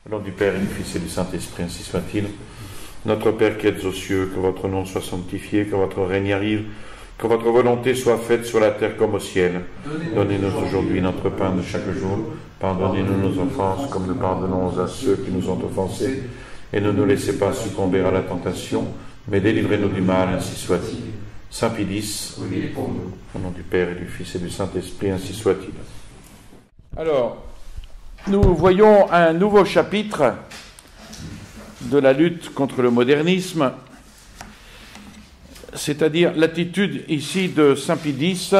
Au nom du Père et du Fils et du Saint-Esprit, ainsi soit-il. Notre Père qui êtes aux cieux, que votre nom soit sanctifié, que votre règne arrive, que votre volonté soit faite sur la terre comme au ciel. Donnez-nous aujourd'hui notre pain de chaque jour. Pardonnez-nous nos offenses, comme nous pardonnons à ceux qui nous ont offensés. Et ne nous laissez pas succomber à la tentation, mais délivrez-nous du mal, ainsi soit-il. Saint Pidis, au nom du Père et du Fils et du Saint-Esprit, ainsi soit-il. Alors, nous voyons un nouveau chapitre de la lutte contre le modernisme, c'est-à-dire l'attitude ici de Saint Pidis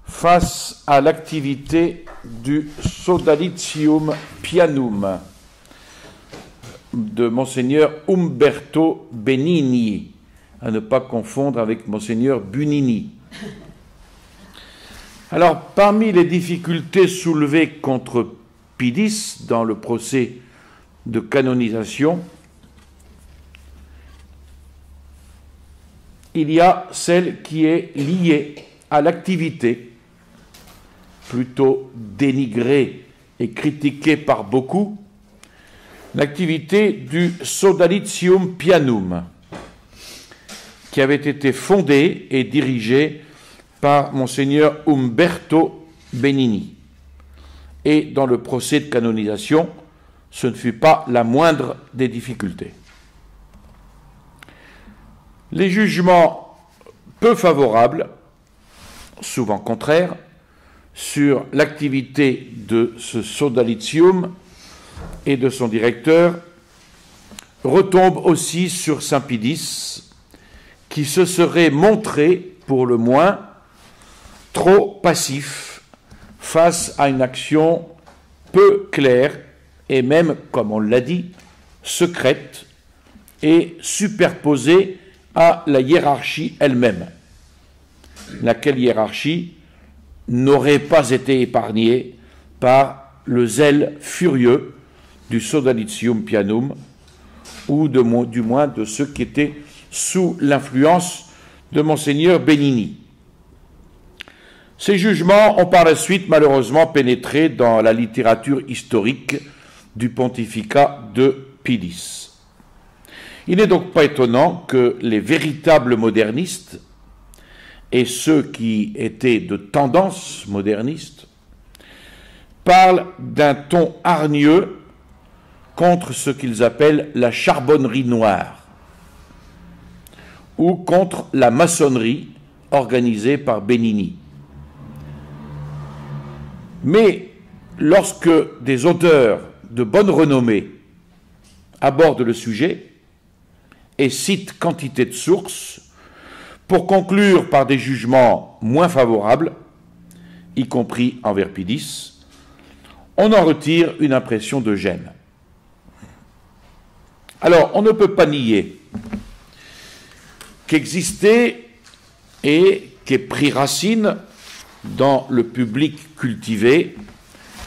face à l'activité du Sodalitium Pianum de Monseigneur Umberto Benigni, à ne pas confondre avec Monseigneur Bunini. Alors, parmi les difficultés soulevées contre Pidis dans le procès de canonisation, il y a celle qui est liée à l'activité, plutôt dénigrée et critiquée par beaucoup, l'activité du Sodalitium Pianum, qui avait été fondée et dirigée par Monseigneur Umberto Benigni. Et dans le procès de canonisation, ce ne fut pas la moindre des difficultés. Les jugements peu favorables, souvent contraires, sur l'activité de ce Sodalitium et de son directeur retombent aussi sur Saint Pidis, qui se serait montré, pour le moins, trop passif face à une action peu claire et même, comme on l'a dit, secrète et superposée à la hiérarchie elle-même, laquelle hiérarchie n'aurait pas été épargnée par le zèle furieux du Sodalitium Pianum, ou du moins de ceux qui étaient sous l'influence de Monseigneur Benigni. Ces jugements ont par la suite malheureusement pénétré dans la littérature historique du pontificat de Pidis. Il n'est donc pas étonnant que les véritables modernistes et ceux qui étaient de tendance moderniste parlent d'un ton hargneux contre ce qu'ils appellent la charbonnerie noire ou contre la maçonnerie organisée par Benigni. Mais lorsque des auteurs de bonne renommée abordent le sujet et citent quantité de sources pour conclure par des jugements moins favorables, y compris envers Pidis, on en retire une impression de gêne. Alors, on ne peut pas nier qu'existait et qu'ait pris racine dans le public cultivé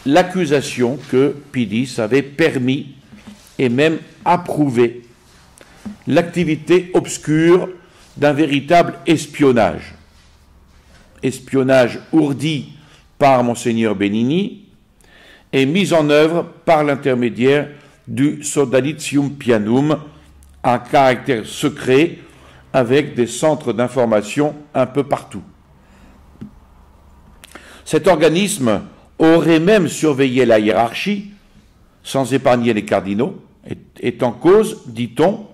l'accusation que Pidis avait permis et même approuvé l'activité obscure d'un véritable espionnage. Espionnage ourdi par Monseigneur Benigni et mis en œuvre par l'intermédiaire du Sodalitium Pianum, à caractère secret avec des centres d'information un peu partout. Cet organisme aurait même surveillé la hiérarchie, sans épargner les cardinaux, est en cause, dit-on,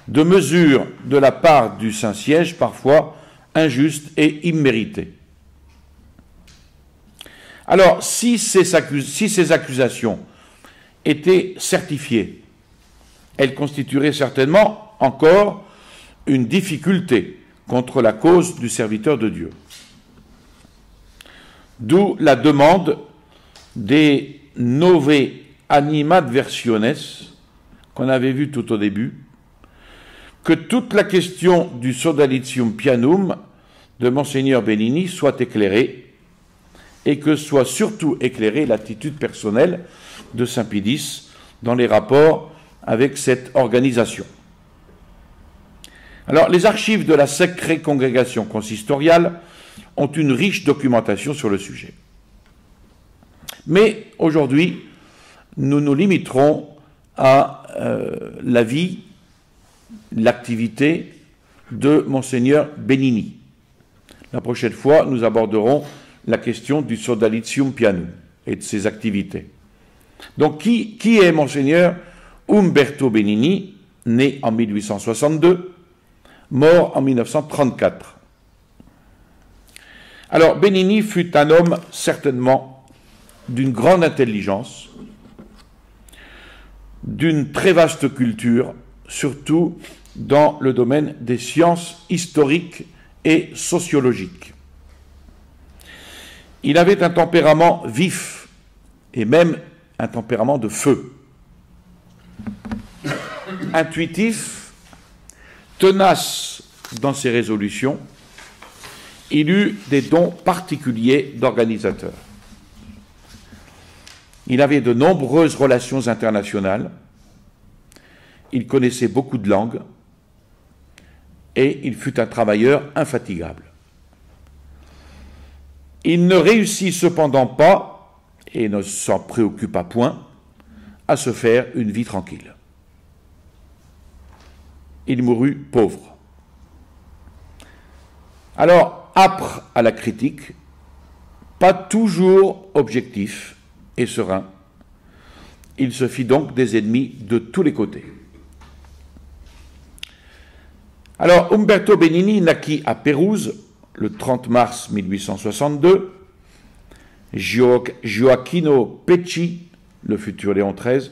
de mesures de la part du Saint-Siège parfois injustes et imméritées. Alors, si ces accusations étaient certifiées, elles constitueraient certainement encore une difficulté contre la cause du serviteur de Dieu. D'où la demande des Nove Animadversiones, qu'on avait vu tout au début, que toute la question du Sodalitium Pianum de Monseigneur Benigni soit éclairée, et que soit surtout éclairée l'attitude personnelle de Saint Pidis dans les rapports avec cette organisation. Alors, les archives de la Sacrée Congrégation consistoriale ont une riche documentation sur le sujet. Mais aujourd'hui, nous nous limiterons à la vie, l'activité de Monseigneur Benini. La prochaine fois, nous aborderons la question du Sodalitium Pianum et de ses activités. Donc, qui est Monseigneur Umberto Benini, né en 1862, mort en 1934? Alors, Benini fut un homme certainement d'une grande intelligence, d'une très vaste culture, surtout dans le domaine des sciences historiques et sociologiques. Il avait un tempérament vif et même un tempérament de feu. Intuitif, tenace dans ses résolutions, il eut des dons particuliers d'organisateur. Il avait de nombreuses relations internationales, il connaissait beaucoup de langues et il fut un travailleur infatigable. Il ne réussit cependant pas, et ne s'en préoccupa point, à se faire une vie tranquille. Il mourut pauvre. Alors, âpre à la critique, pas toujours objectif et serein, il se fit donc des ennemis de tous les côtés. Alors, Umberto Benini naquit à Pérouse le 30 mars 1862. Gioacchino Pecci, le futur Léon XIII,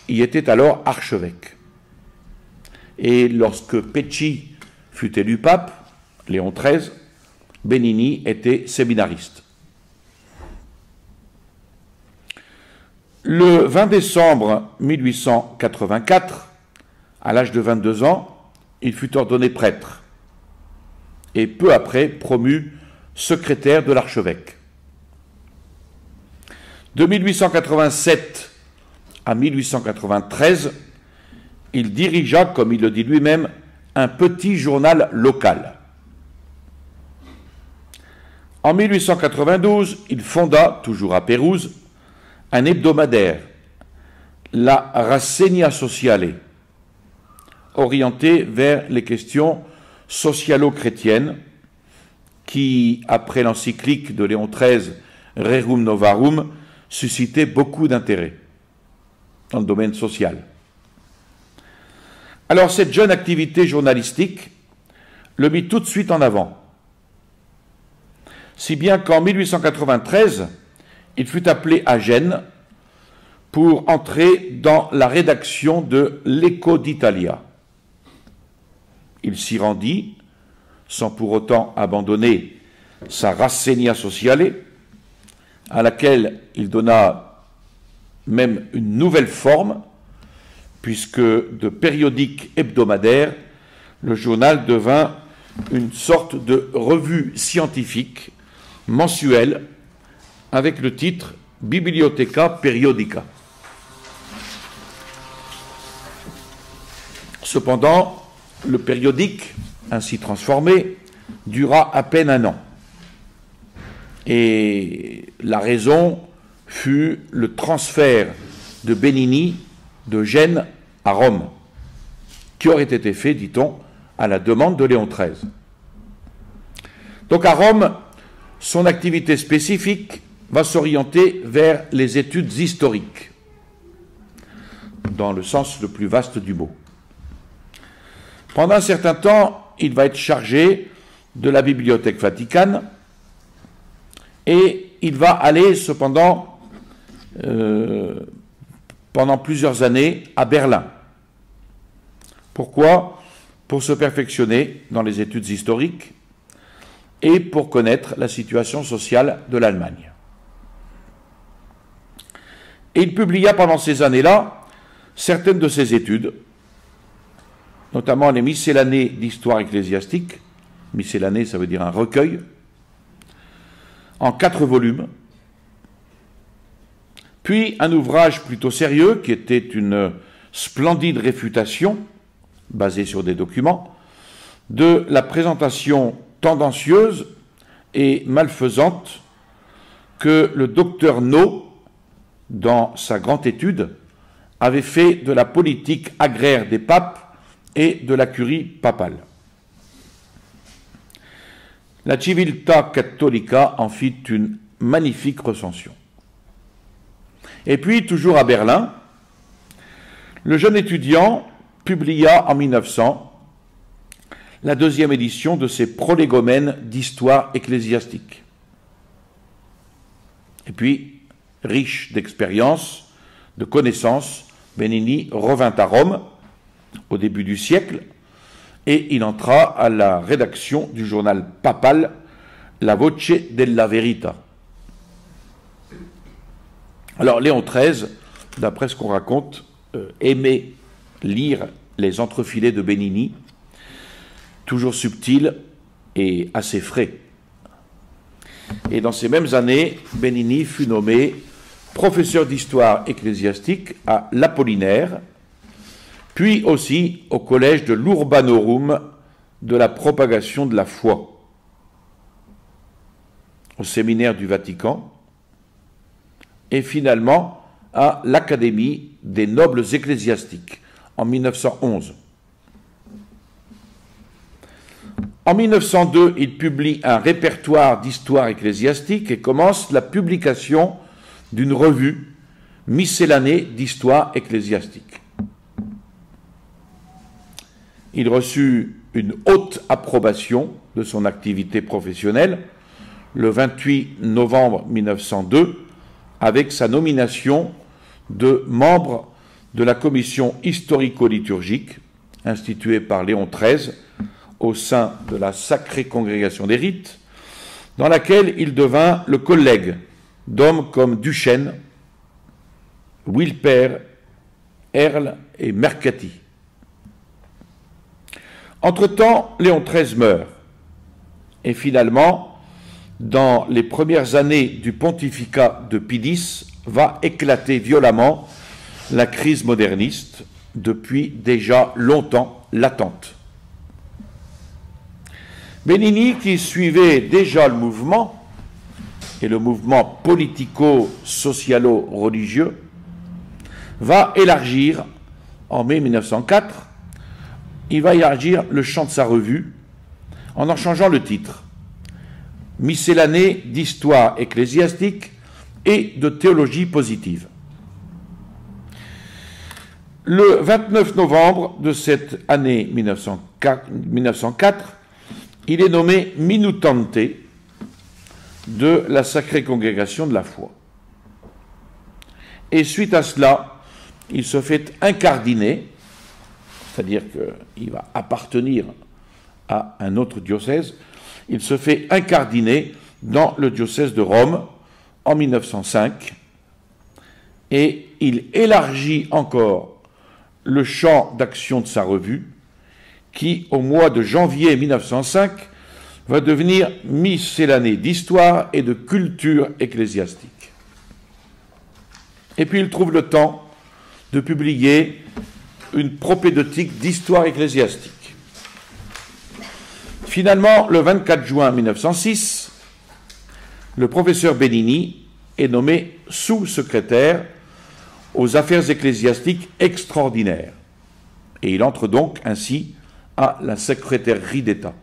y était alors archevêque. Et lorsque Pecci fut élu pape, Léon XIII, Benini était séminariste. Le 20 décembre 1884, à l'âge de 22 ans, il fut ordonné prêtre et peu après promu secrétaire de l'archevêque. De 1887 à 1893, il dirigea, comme il le dit lui-même, un petit journal local. En 1892, il fonda, toujours à Pérouse, un hebdomadaire, la Rassegna Sociale, orienté vers les questions socialo-chrétiennes qui, après l'encyclique de Léon XIII, Rerum Novarum, suscitait beaucoup d'intérêt dans le domaine social. Alors cette jeune activité journalistique le mit tout de suite en avant, si bien qu'en 1893, il fut appelé à Gênes pour entrer dans la rédaction de l'Eco d'Italia. Il s'y rendit, sans pour autant abandonner sa Rassegna Sociale, à laquelle il donna même une nouvelle forme, puisque de périodique hebdomadaire, le journal devint une sorte de revue scientifique mensuelle avec le titre Bibliotheca Periodica. Cependant, le périodique, ainsi transformé, dura à peine un an. Et la raison fut le transfert de Benini de Gênes à Rome, qui aurait été fait, dit-on, à la demande de Léon XIII. Donc à Rome, son activité spécifique va s'orienter vers les études historiques, dans le sens le plus vaste du mot. Pendant un certain temps, il va être chargé de la Bibliothèque Vaticane et il va aller cependant, pendant plusieurs années, à Berlin. Pourquoi? Pour se perfectionner dans les études historiques et pour connaître la situation sociale de l'Allemagne. Et il publia pendant ces années-là certaines de ses études, notamment les miscellanées d'histoire ecclésiastique. Miscellanée, ça veut dire un recueil, en 4 volumes, puis un ouvrage plutôt sérieux qui était une splendide réfutation, basée sur des documents, de la présentation tendancieuse et malfaisante que le docteur No dans sa grande étude, avait fait de la politique agraire des papes et de la curie papale. La Civiltà Cattolica en fit une magnifique recension. Et puis, toujours à Berlin, le jeune étudiant publia en 1900 la deuxième édition de ses prolégomènes d'histoire ecclésiastique. Et puis, riche d'expérience, de connaissances, Benini revint à Rome au début du siècle et il entra à la rédaction du journal papal La Voce della Verità. Alors Léon XIII, d'après ce qu'on raconte, aimait lire les entrefilets de Benini, toujours subtils et assez frais. Et dans ces mêmes années, Benini fut nommé professeur d'histoire ecclésiastique à l'Apollinaire, puis aussi au collège de l'Urbanorum de la propagation de la foi, au séminaire du Vatican, et finalement à l'Académie des nobles ecclésiastiques en 1911. En 1902, il publie un répertoire d'histoire ecclésiastique et commence la publication d'une revue miscellanée d'histoire ecclésiastique. Il reçut une haute approbation de son activité professionnelle le 28 novembre 1902 avec sa nomination de membre de la commission historico-liturgique instituée par Léon XIII au sein de la Sacrée Congrégation des Rites, dans laquelle il devint le collègue d'hommes comme Duchesne, Wilper, Herle et Mercati. Entre-temps, Léon XIII meurt, et finalement, dans les premières années du pontificat de Pie X, va éclater violemment la crise moderniste, depuis déjà longtemps latente. Benini, qui suivait déjà le mouvement, et le mouvement politico-socialo-religieux, va élargir, en mai 1904, il va élargir le champ de sa revue en changeant le titre. Miscellanée d'histoire ecclésiastique et de théologie positive. Le 29 novembre de cette année 1904, il est nommé minutante de la Sacrée Congrégation de la foi. Et suite à cela, il se fait incardiner, c'est-à-dire qu'il va appartenir à un autre diocèse, il se fait incardiner dans le diocèse de Rome en 1905 et il élargit encore le champ d'action de sa revue qui, au mois de janvier 1905, va devenir miscellanée d'histoire et de culture ecclésiastique. Et puis il trouve le temps de publier une propédeutique d'histoire ecclésiastique. Finalement, le 24 juin 1906, le professeur Benini est nommé sous-secrétaire aux affaires ecclésiastiques extraordinaires. Et il entre donc ainsi à la secrétairerie d'État.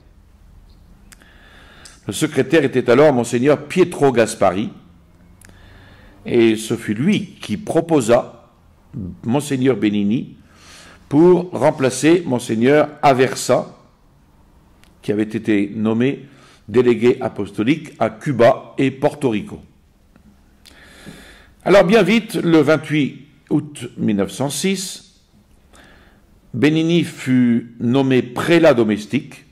Le secrétaire était alors Monseigneur Pietro Gaspari, et ce fut lui qui proposa Monseigneur Benini pour remplacer Monseigneur Aversa, qui avait été nommé délégué apostolique à Cuba et Porto Rico. Alors bien vite, le 28 août 1906, Benini fut nommé prélat domestique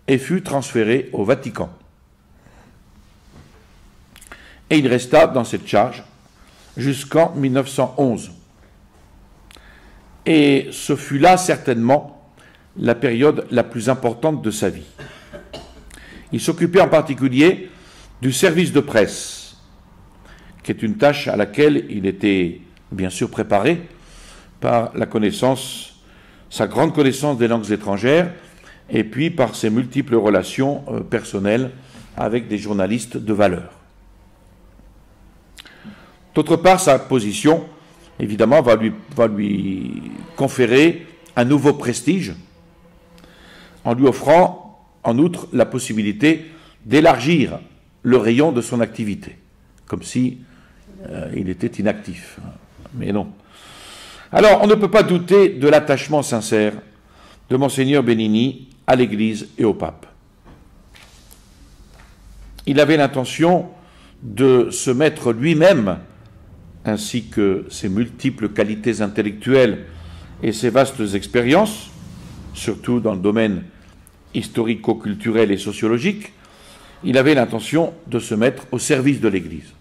et fut transféré au Vatican. Et il resta dans cette charge jusqu'en 1911. Et ce fut là certainement la période la plus importante de sa vie. Il s'occupait en particulier du service de presse, qui est une tâche à laquelle il était bien sûr préparé par la connaissance, sa grande connaissance des langues étrangères, et puis par ses multiples relations personnelles avec des journalistes de valeur. D'autre part, sa position, évidemment, va lui conférer un nouveau prestige en lui offrant, en outre, la possibilité d'élargir le rayon de son activité, comme si il était inactif. Mais non. Alors, on ne peut pas douter de l'attachement sincère de Monseigneur Benigni à l'Église et au pape. Il avait l'intention de se mettre lui-même, ainsi que ses multiples qualités intellectuelles et ses vastes expériences, surtout dans le domaine historico-culturel et sociologique, il avait l'intention de se mettre au service de l'Église.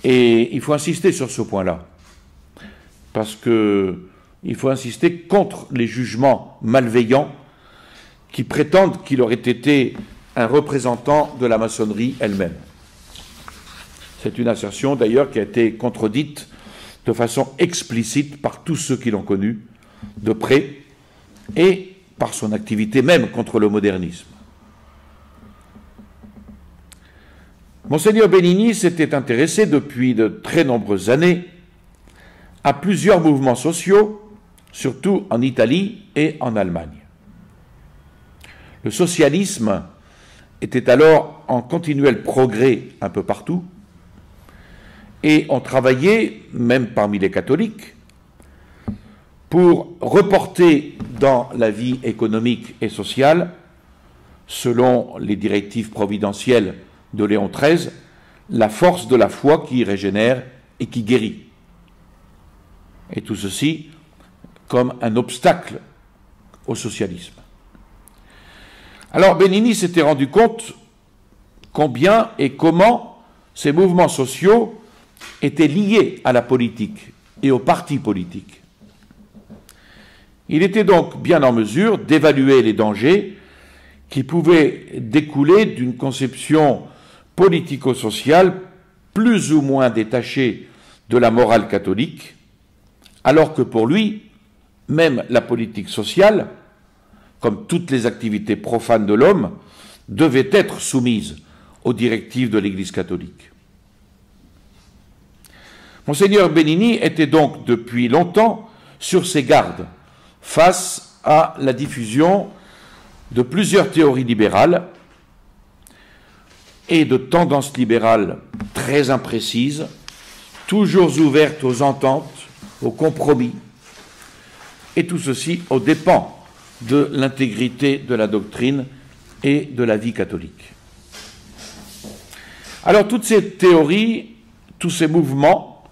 Et il faut insister sur ce point-là, parce qu'il faut insister contre les jugements malveillants qui prétendent qu'il aurait été un représentant de la maçonnerie elle-même. C'est une assertion d'ailleurs qui a été contredite de façon explicite par tous ceux qui l'ont connu de près et par son activité même contre le modernisme. Monseigneur Benigni s'était intéressé depuis de très nombreuses années à plusieurs mouvements sociaux, surtout en Italie et en Allemagne. Le socialisme était alors en continuel progrès un peu partout, et on travaillait, même parmi les catholiques, pour reporter dans la vie économique et sociale, selon les directives providentielles de Léon XIII, la force de la foi qui régénère et qui guérit. Et tout ceci comme un obstacle au socialisme. Alors Benigni s'était rendu compte combien et comment ces mouvements sociaux étaient liés à la politique et aux partis politiques. Il était donc bien en mesure d'évaluer les dangers qui pouvaient découler d'une conception politico-sociale plus ou moins détachée de la morale catholique, alors que pour lui, même la politique sociale, comme toutes les activités profanes de l'homme, devait être soumise aux directives de l'Église catholique. Monseigneur Benigni était donc depuis longtemps sur ses gardes face à la diffusion de plusieurs théories libérales et de tendances libérales très imprécises, toujours ouvertes aux ententes, aux compromis, et tout ceci aux dépens de l'intégrité de la doctrine et de la vie catholique. Alors toutes ces théories, tous ces mouvements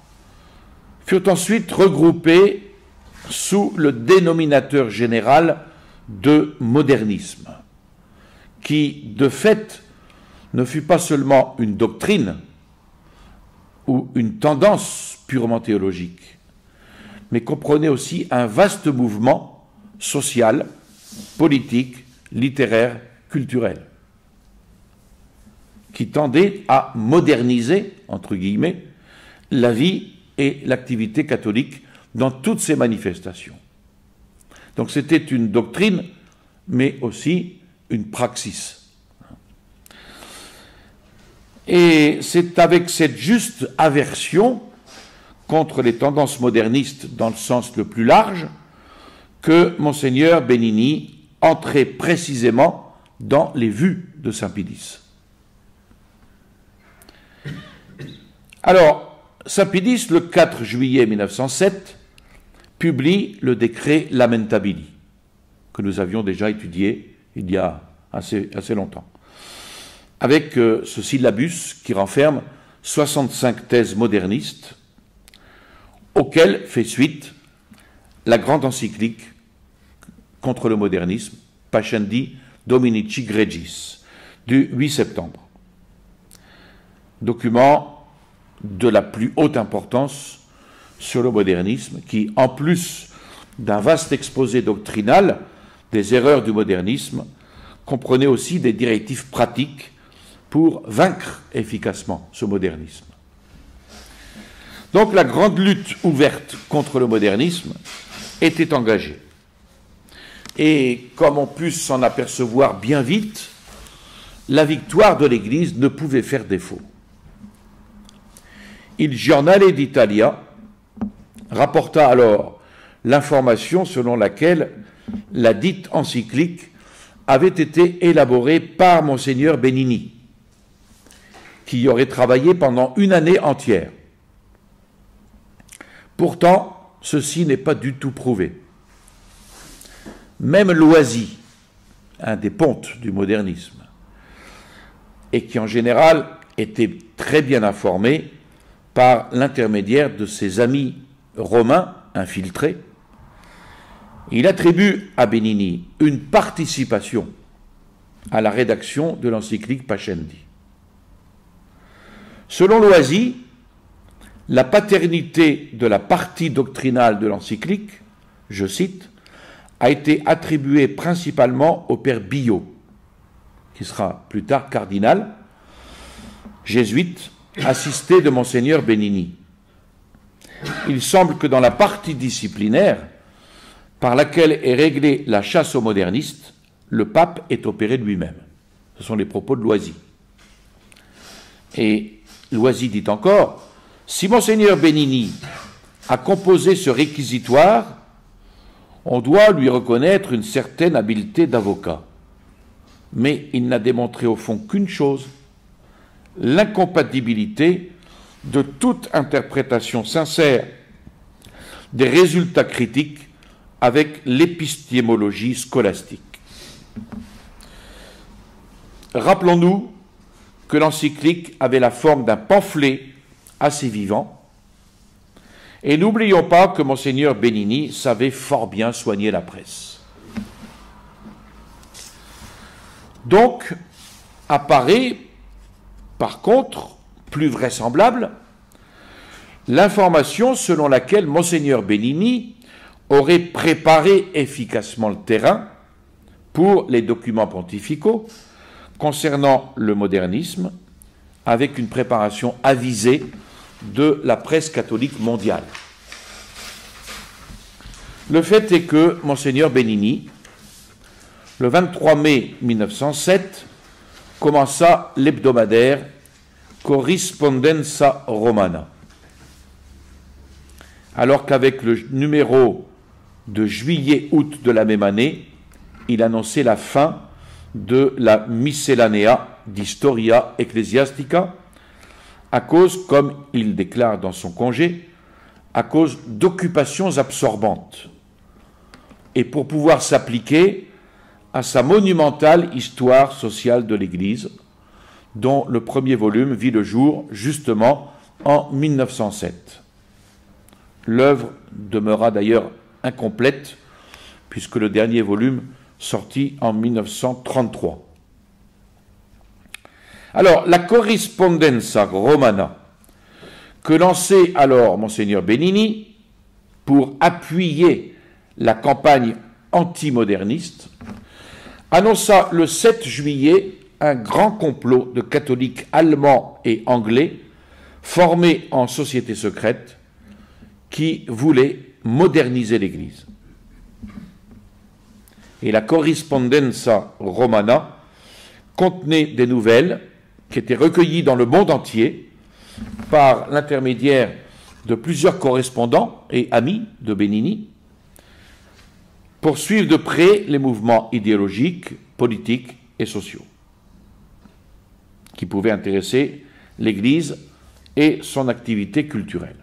furent ensuite regroupés sous le dénominateur général de modernisme, qui, de fait, ne fut pas seulement une doctrine ou une tendance purement théologique, mais comprenait aussi un vaste mouvement social, politique, littéraire, culturel, qui tendait à moderniser, entre guillemets, la vie et l'activité catholique dans toutes ses manifestations. Donc c'était une doctrine, mais aussi une praxis. Et c'est avec cette juste aversion contre les tendances modernistes dans le sens le plus large que Monseigneur Benigni entrait précisément dans les vues de Saint Pidis. Alors, Saint Pidis, le 4 juillet 1907, publie le décret Lamentabili, que nous avions déjà étudié il y a assez longtemps, avec ce syllabus qui renferme 65 thèses modernistes, auxquelles fait suite la grande encyclique contre le modernisme, Pascendi Dominici Gregis, du 8 septembre. Document de la plus haute importance sur le modernisme, qui, en plus d'un vaste exposé doctrinal des erreurs du modernisme, comprenait aussi des directives pratiques pour vaincre efficacement ce modernisme. Donc la grande lutte ouverte contre le modernisme était engagée. Et comme on put s'en apercevoir bien vite, la victoire de l'Église ne pouvait faire défaut. Il Giornale d'Italia rapporta alors l'information selon laquelle la dite encyclique avait été élaborée par Monseigneur Benini, qui y aurait travaillé pendant une année entière. Pourtant, ceci n'est pas du tout prouvé. Même Loisy, un des pontes du modernisme, et qui en général était très bien informé par l'intermédiaire de ses amis romains infiltrés, il attribue à Benini une participation à la rédaction de l'encyclique Pascendi. Selon Loisy, la paternité de la partie doctrinale de l'encyclique, je cite, a été attribuée principalement au père Billot, qui sera plus tard cardinal, jésuite, assisté de Monseigneur Benini. Il semble que dans la partie disciplinaire, par laquelle est réglée la chasse aux modernistes, le pape est opéré lui-même. Ce sont les propos de Loisy. Et Loisy dit encore, si Monseigneur Benini a composé ce réquisitoire, on doit lui reconnaître une certaine habileté d'avocat. Mais il n'a démontré au fond qu'une chose, l'incompatibilité de toute interprétation sincère des résultats critiques avec l'épistémologie scolastique. Rappelons-nous que l'encyclique avait la forme d'un pamphlet assez vivant, et n'oublions pas que Monseigneur Benini savait fort bien soigner la presse. Donc, apparaît, par contre, plus vraisemblable, l'information selon laquelle Monseigneur Benini aurait préparé efficacement le terrain pour les documents pontificaux concernant le modernisme, avec une préparation avisée de la presse catholique mondiale. Le fait est que Monseigneur Benini, le 23 mai 1907, commença l'hebdomadaire Corrispondenza Romana, alors qu'avec le numéro de juillet-août de la même année, il annonçait la fin de la Miscellanea d'Historia Ecclesiastica, à cause, comme il déclare dans son congé, à cause d'occupations absorbantes, et pour pouvoir s'appliquer à sa monumentale histoire sociale de l'Église, dont le premier volume vit le jour justement en 1907. L'œuvre demeura d'ailleurs incomplète, puisque le dernier volume sortit en 1933. Alors, la Corrispondenza Romana, que lançait alors Monseigneur Benini pour appuyer la campagne antimoderniste, annonça le 7 juillet un grand complot de catholiques allemands et anglais formés en société secrète qui voulaient moderniser l'Église. Et la Corrispondenza Romana contenait des nouvelles qui étaient recueillies dans le monde entier par l'intermédiaire de plusieurs correspondants et amis de Benini pour suivre de près les mouvements idéologiques, politiques et sociaux qui pouvaient intéresser l'Église et son activité culturelle.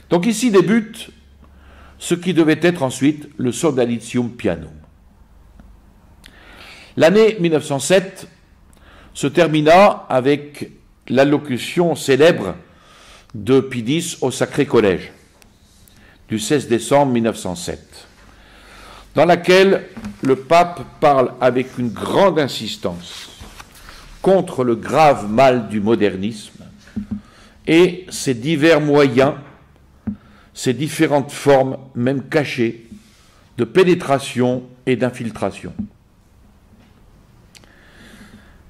Donc ici débute ce qui devait être ensuite le Sodalitium Pianum. L'année 1907 se termina avec l'allocution célèbre de Pie X au Sacré Collège du 16 décembre 1907, dans laquelle le pape parle avec une grande insistance contre le grave mal du modernisme et ses divers moyens, ses différentes formes, même cachées, de pénétration et d'infiltration.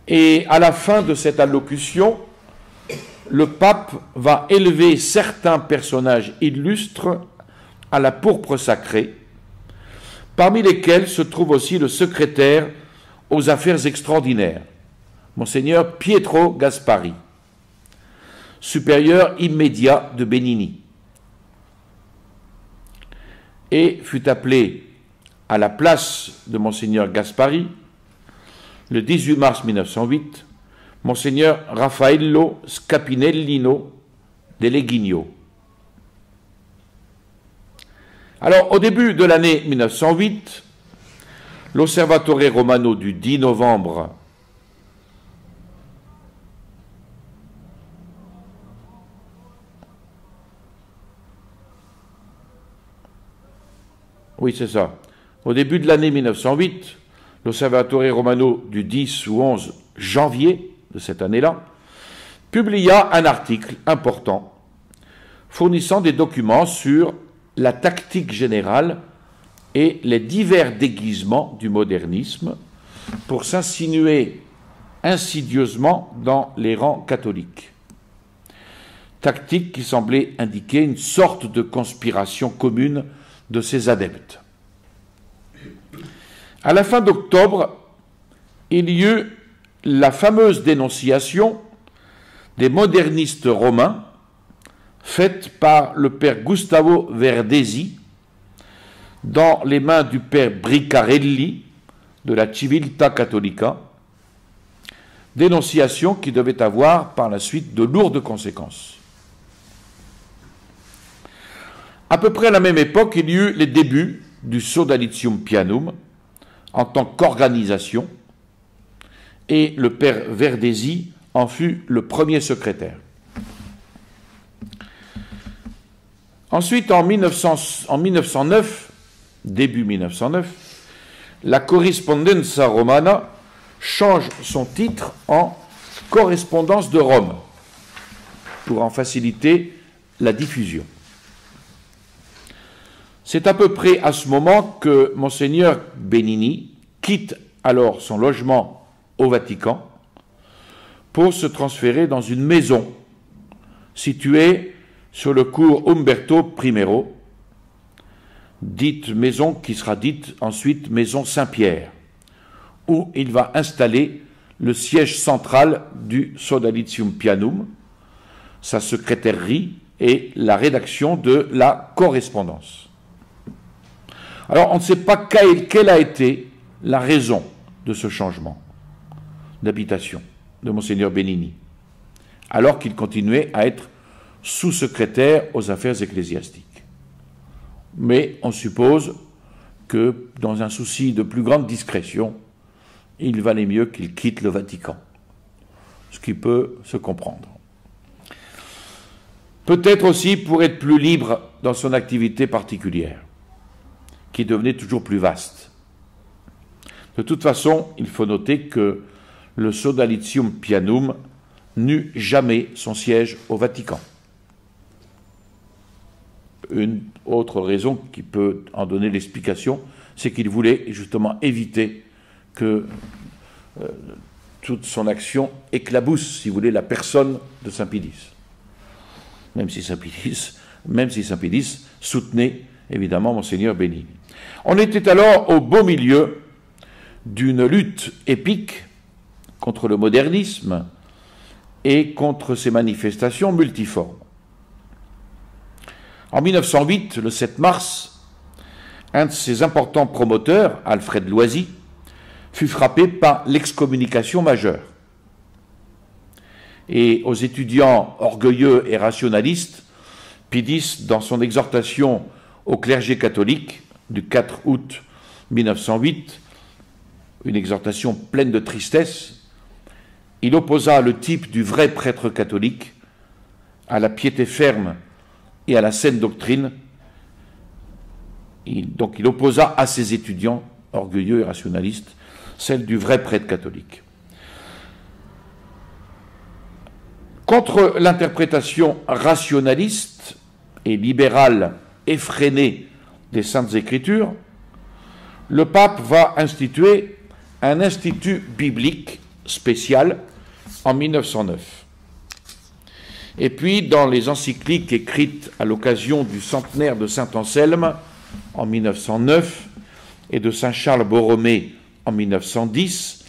Et à la fin de cette allocution, le pape va élever certains personnages illustres à la pourpre sacrée, parmi lesquels se trouve aussi le secrétaire aux affaires extraordinaires, Monseigneur Pietro Gaspari. supérieur immédiat de Benini, et fut appelé à la place de Monseigneur Gaspari, le 18 mars 1908, Monseigneur Raffaello Scapinellino Deleghigno. Alors, au début de l'année 1908, l'Osservatore Romano du 10 novembre oui, c'est ça. Au début de l'année 1908, l'Osservatore Romano du 10 ou 11 janvier de cette année-là publia un article important fournissant des documents sur la tactique générale et les divers déguisements du modernisme pour s'insinuer insidieusement dans les rangs catholiques. Tactique qui semblait indiquer une sorte de conspiration commune de ses adeptes. À la fin d'octobre, il y eut la fameuse dénonciation des modernistes romains faite par le père Gustavo Verdesi dans les mains du père Bricarelli de la Civiltà Cattolica, dénonciation qui devait avoir par la suite de lourdes conséquences. À peu près à la même époque, il y eut les débuts du Sodalitium Pianum en tant qu'organisation, et le père Verdesi en fut le premier secrétaire. Ensuite, en 1909, début 1909, la Corrispondenza Romana change son titre en Correspondance de Rome pour en faciliter la diffusion. C'est à peu près à ce moment que Monseigneur Benini quitte alors son logement au Vatican pour se transférer dans une maison située sur le cours Umberto I, dite maison qui sera dite ensuite maison Saint-Pierre, où il va installer le siège central du Sodalitium Pianum, sa secrétairerie et la rédaction de la correspondance. Alors, on ne sait pas quelle a été la raison de ce changement d'habitation de Monseigneur Benini, alors qu'il continuait à être sous-secrétaire aux affaires ecclésiastiques. Mais on suppose que, dans un souci de plus grande discrétion, il valait mieux qu'il quitte le Vatican, ce qui peut se comprendre. Peut-être aussi pour être plus libre dans son activité particulière, qui devenait toujours plus vaste. De toute façon, il faut noter que le Sodalitium Pianum n'eut jamais son siège au Vatican. Une autre raison qui peut en donner l'explication, c'est qu'il voulait justement éviter que toute son action éclabousse, si vous voulez, la personne de Saint Pidis. Même si Saint Pidis soutenait évidemment Monseigneur Benini. On était alors au beau milieu d'une lutte épique contre le modernisme et contre ses manifestations multiformes. En 1908, le 7 mars, un de ses importants promoteurs, Alfred Loisy, fut frappé par l'excommunication majeure. Et aux étudiants orgueilleux et rationalistes, Pidis, dans son exhortation au clergé catholique du 4 août 1908, une exhortation pleine de tristesse, il opposa le type du vrai prêtre catholique à la piété ferme et à la saine doctrine. Donc il opposa à ses étudiants orgueilleux et rationalistes celle du vrai prêtre catholique. Contre l'interprétation rationaliste et libérale effrénée des Saintes Écritures, le pape va instituer un institut biblique spécial en 1909. Et puis, dans les encycliques écrites à l'occasion du centenaire de Saint Anselme en 1909 et de Saint Charles Borromée en 1910,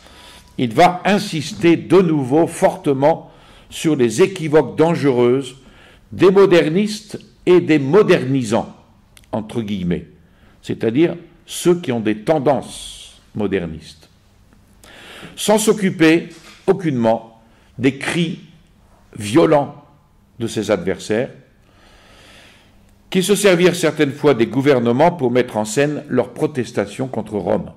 il va insister de nouveau fortement sur les équivoques dangereuses des modernistes et des modernisants, entre guillemets, c'est-à-dire ceux qui ont des tendances modernistes, sans s'occuper aucunement des cris violents de ses adversaires, qui se servirent certaines fois des gouvernements pour mettre en scène leurs protestations contre Rome.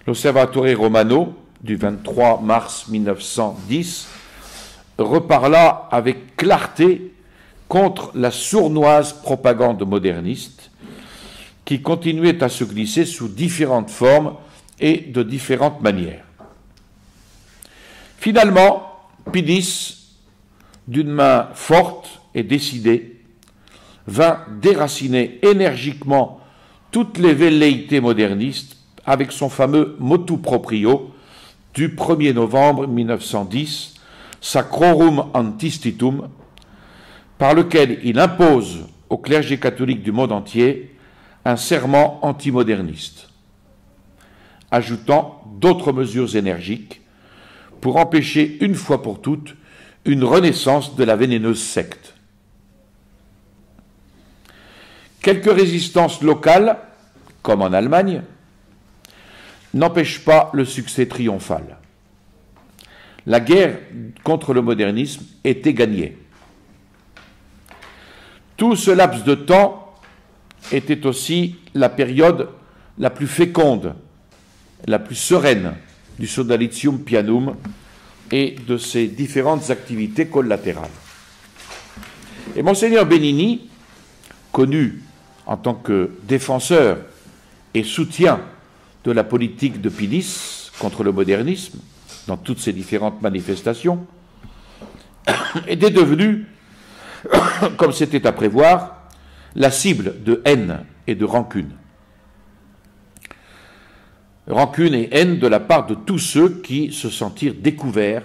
L'Osservatore Romano, du 23 mars 1910, reparla avec clarté contre la sournoise propagande moderniste qui continuait à se glisser sous différentes formes et de différentes manières. Finalement, Pidis, d'une main forte et décidée, vint déraciner énergiquement toutes les velléités modernistes avec son fameux motu proprio du 1er novembre 1910, Sacrorum Antistitum, par lequel il impose au clergé catholique du monde entier un serment antimoderniste, ajoutant d'autres mesures énergiques pour empêcher une fois pour toutes une renaissance de la vénéneuse secte. Quelques résistances locales, comme en Allemagne, n'empêchent pas le succès triomphal. La guerre contre le modernisme était gagnée. Tout ce laps de temps était aussi la période la plus féconde, la plus sereine du Sodalitium Pianum et de ses différentes activités collatérales. Et Monseigneur Benini, connu en tant que défenseur et soutien de la politique de Pidis contre le modernisme, dans toutes ses différentes manifestations, était devenu, comme c'était à prévoir, la cible de haine et de rancune. Rancune et haine de la part de tous ceux qui se sentirent découverts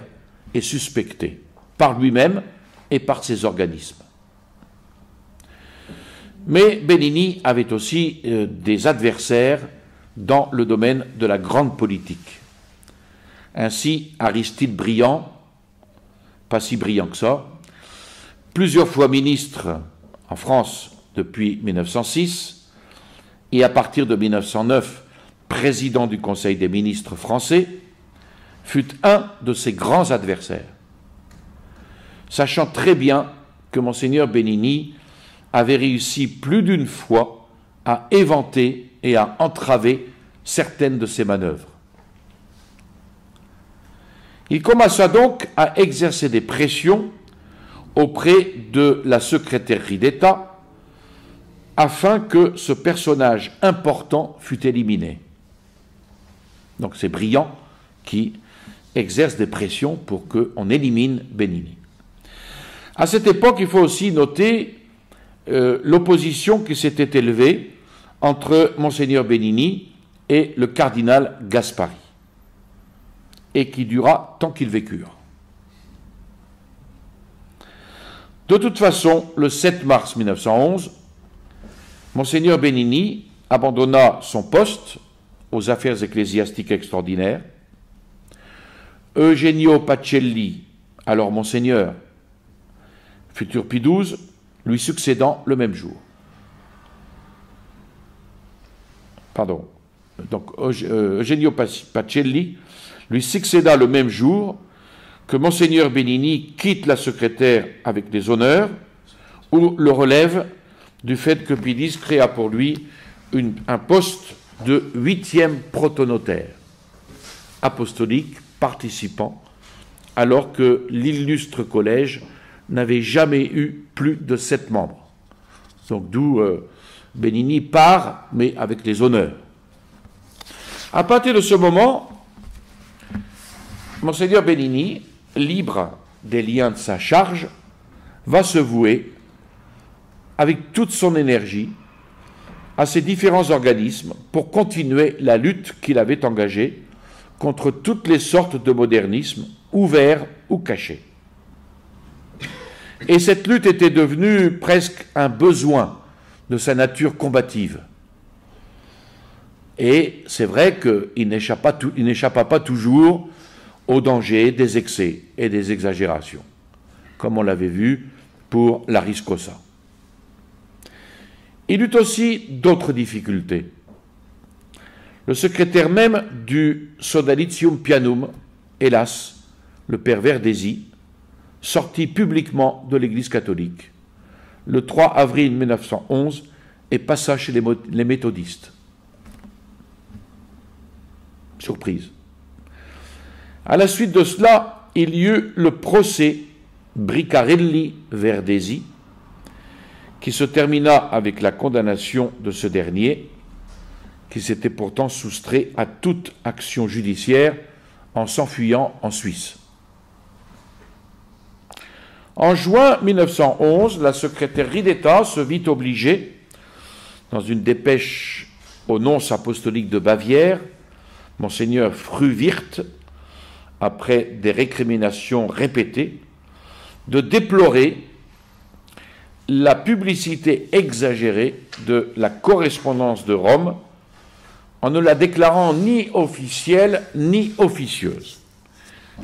et suspectés, par lui-même et par ses organismes. Mais Benini avait aussi des adversaires dans le domaine de la grande politique. Ainsi, Aristide Briand, pas si brillant que ça, plusieurs fois ministre en France depuis 1906, et à partir de 1909, président du Conseil des ministres français, fut un de ses grands adversaires, sachant très bien que Monseigneur Benini avait réussi plus d'une fois à éventer et à entraver certaines de ses manœuvres. Il commença donc à exercer des pressions auprès de la secrétairerie d'État afin que ce personnage important fût éliminé. Donc c'est Briand qui exerce des pressions pour qu'on élimine Benini. À cette époque, il faut aussi noter l'opposition qui s'était élevée entre Monseigneur Benini et le cardinal Gaspari, et qui dura tant qu'ils vécurent. De toute façon, le 7 mars 1911, Monseigneur Benini abandonna son poste aux affaires ecclésiastiques extraordinaires. Eugenio Pacelli, alors Monseigneur, futur Pie XII, lui succédant le même jour. Pardon. Donc Eugenio Pacelli lui succéda le même jour que Monseigneur Benini quitte la secrétaire avec des honneurs ou le relève du fait que Pie X créa pour lui un poste de 8e protonotaire apostolique participant, alors que l'illustre collège n'avait jamais eu plus de 7 membres. Donc d'où Benini part, mais avec les honneurs. À partir de ce moment, Monseigneur Benini, libre des liens de sa charge, va se vouer avec toute son énergie à ces différents organismes pour continuer la lutte qu'il avait engagée contre toutes les sortes de modernisme, ouverts ou cachés. Et cette lutte était devenue presque un besoin de sa nature combative. Et c'est vrai qu'il n'échappa pas toujours au danger des excès et des exagérations, comme on l'avait vu pour l'Aris Cosa. Il eut aussi d'autres difficultés. Le secrétaire même du Sodalitium Pianum, hélas, le père Verdesi, sortit publiquement de l'Église catholique le 3 avril 1911 et passa chez les méthodistes. Surprise. À la suite de cela, il y eut le procès Bricarelli-Verdesi, qui se termina avec la condamnation de ce dernier, qui s'était pourtant soustrait à toute action judiciaire en s'enfuyant en Suisse. En juin 1911, la secrétaire d'État se vit obligée, dans une dépêche au nonce apostolique de Bavière, Monseigneur Fruwirt, après des récriminations répétées, de déplorer la publicité exagérée de la correspondance de Rome en ne la déclarant ni officielle ni officieuse,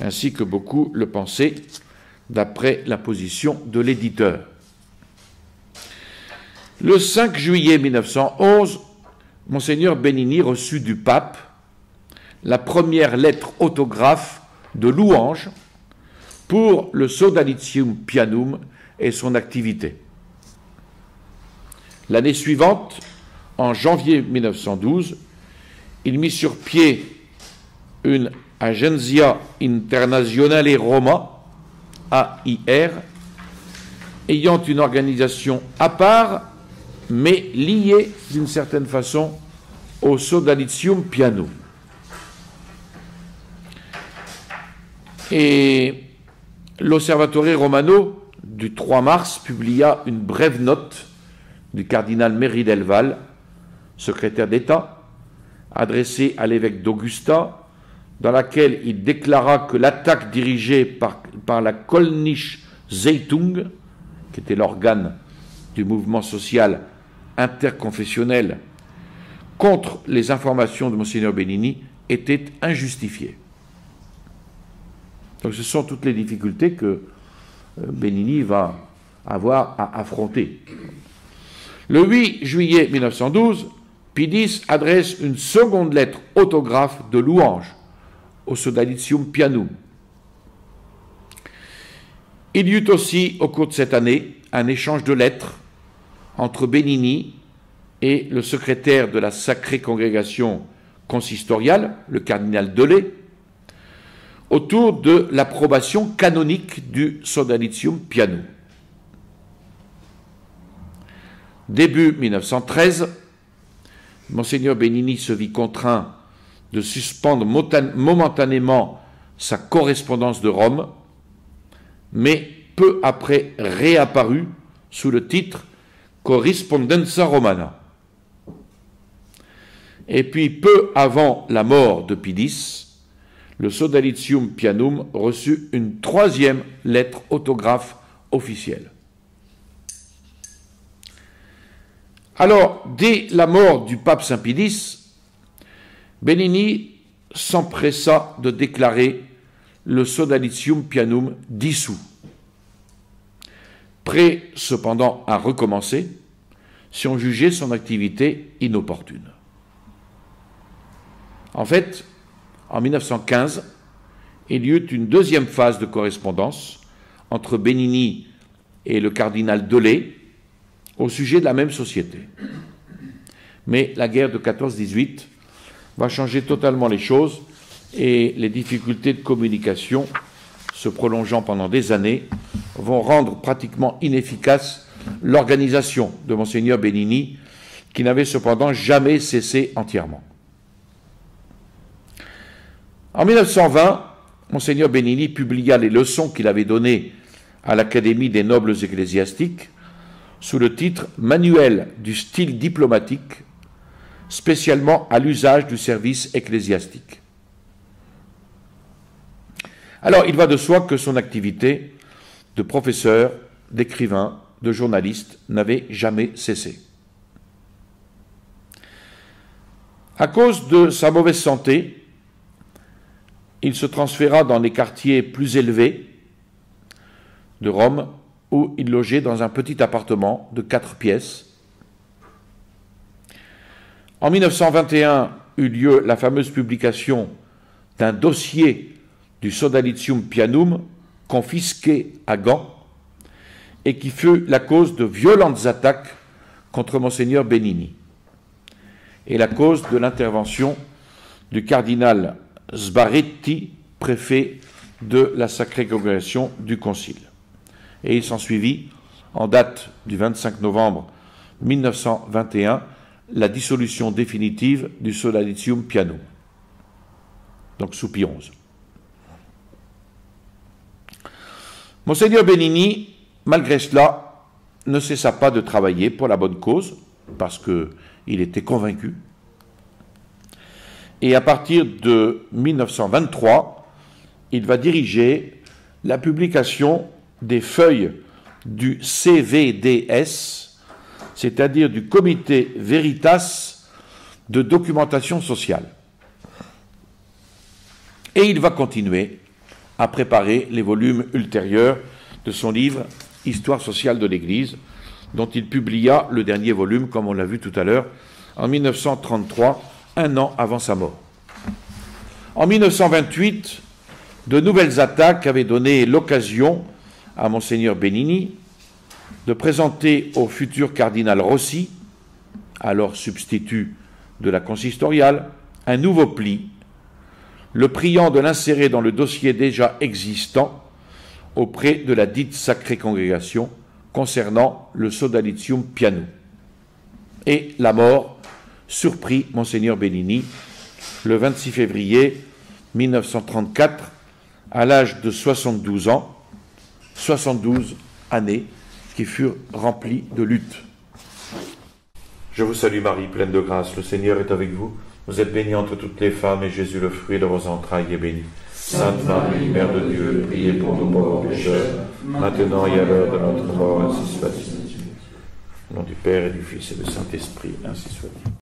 ainsi que beaucoup le pensaient d'après la position de l'éditeur. Le 5 juillet 1911, Monseigneur Benini reçut du pape la première lettre autographe de louange pour le Sodalitium Pianum et son activité. L'année suivante, en janvier 1912, il mit sur pied une Agenzia Internazionale Roma, AIR, ayant une organisation à part, mais liée d'une certaine façon au Sodalitium Pianum. Et l'Osservatore Romano, du 3 mars, publia une brève note du cardinal Méry del Val, secrétaire d'État, adressée à l'évêque d'Augusta, dans laquelle il déclara que l'attaque dirigée par la Kölnische Zeitung, qui était l'organe du mouvement social interconfessionnel, contre les informations de Monseigneur Benini était injustifiée. Donc ce sont toutes les difficultés que Benini va avoir à affronter. Le 8 juillet 1912, Pidis adresse une seconde lettre autographe de louange au Sodalitium Pianum. Il y eut aussi, au cours de cette année, un échange de lettres entre Benini et le secrétaire de la Sacrée Congrégation consistoriale, le cardinal Delay, autour de l'approbation canonique du Sodalitium Pianum. Début 1913, Monseigneur Benini se vit contraint de suspendre momentanément sa correspondance de Rome, mais peu après réapparut sous le titre Correspondenza Romana. Et puis, peu avant la mort de Pidis, le Sodalitium Pianum reçut une troisième lettre autographe officielle. Alors, dès la mort du pape Saint Pidis, Benini s'empressa de déclarer le Sodalitium Pianum dissous, prêt cependant à recommencer si on jugeait son activité inopportune. En fait, en 1915, il y eut une deuxième phase de correspondance entre Benini et le cardinal Delay au sujet de la même société. Mais la guerre de 14-18 va changer totalement les choses et les difficultés de communication, se prolongeant pendant des années, vont rendre pratiquement inefficace l'organisation de Monseigneur Benini, qui n'avait cependant jamais cessé entièrement. En 1920, Monseigneur Benini publia les leçons qu'il avait données à l'Académie des nobles ecclésiastiques sous le titre « Manuel du style diplomatique », spécialement à l'usage du service ecclésiastique. Alors, il va de soi que son activité de professeur, d'écrivain, de journaliste n'avait jamais cessé. À cause de sa mauvaise santé, il se transféra dans les quartiers plus élevés de Rome, où il logeait dans un petit appartement de 4 pièces. En 1921 eut lieu la fameuse publication d'un dossier du Sodalitium Pianum confisqué à Gand et qui fut la cause de violentes attaques contre Monseigneur Benini et la cause de l'intervention du cardinal Sbarretti, préfet de la Sacrée Congrégation du Concile. Et il s'ensuivit, en date du 25 novembre 1921, la dissolution définitive du Sodalitium Pianum, donc sous Pie XI. Monseigneur Benini, malgré cela, ne cessa pas de travailler pour la bonne cause, parce qu'il était convaincu. Et à partir de 1923, il va diriger la publication des feuilles du CVDS, c'est-à-dire du Comité Veritas de documentation sociale. Et il va continuer à préparer les volumes ultérieurs de son livre « Histoire sociale de l'Église », dont il publia le dernier volume, comme on l'a vu tout à l'heure, en 1933, un an avant sa mort. En 1928, de nouvelles attaques avaient donné l'occasion à Monseigneur Benini de présenter au futur cardinal Rossi, alors substitut de la consistoriale, un nouveau pli, le priant de l'insérer dans le dossier déjà existant auprès de la dite Sacrée Congrégation concernant le Sodalitium Pianum. Et la mort surprit Monseigneur Benini le 26 février 1934 à l'âge de 72 ans, 72 années qui furent remplies de lutte. Je vous salue Marie, pleine de grâce, le Seigneur est avec vous. Vous êtes bénie entre toutes les femmes, et Jésus, le fruit de vos entrailles, est béni. Sainte Marie, Mère de Dieu, priez pour nous pauvres pécheurs, maintenant et à l'heure de notre mort, ainsi soit-il. Au nom du Père et du Fils et du Saint-Esprit, ainsi soit-il.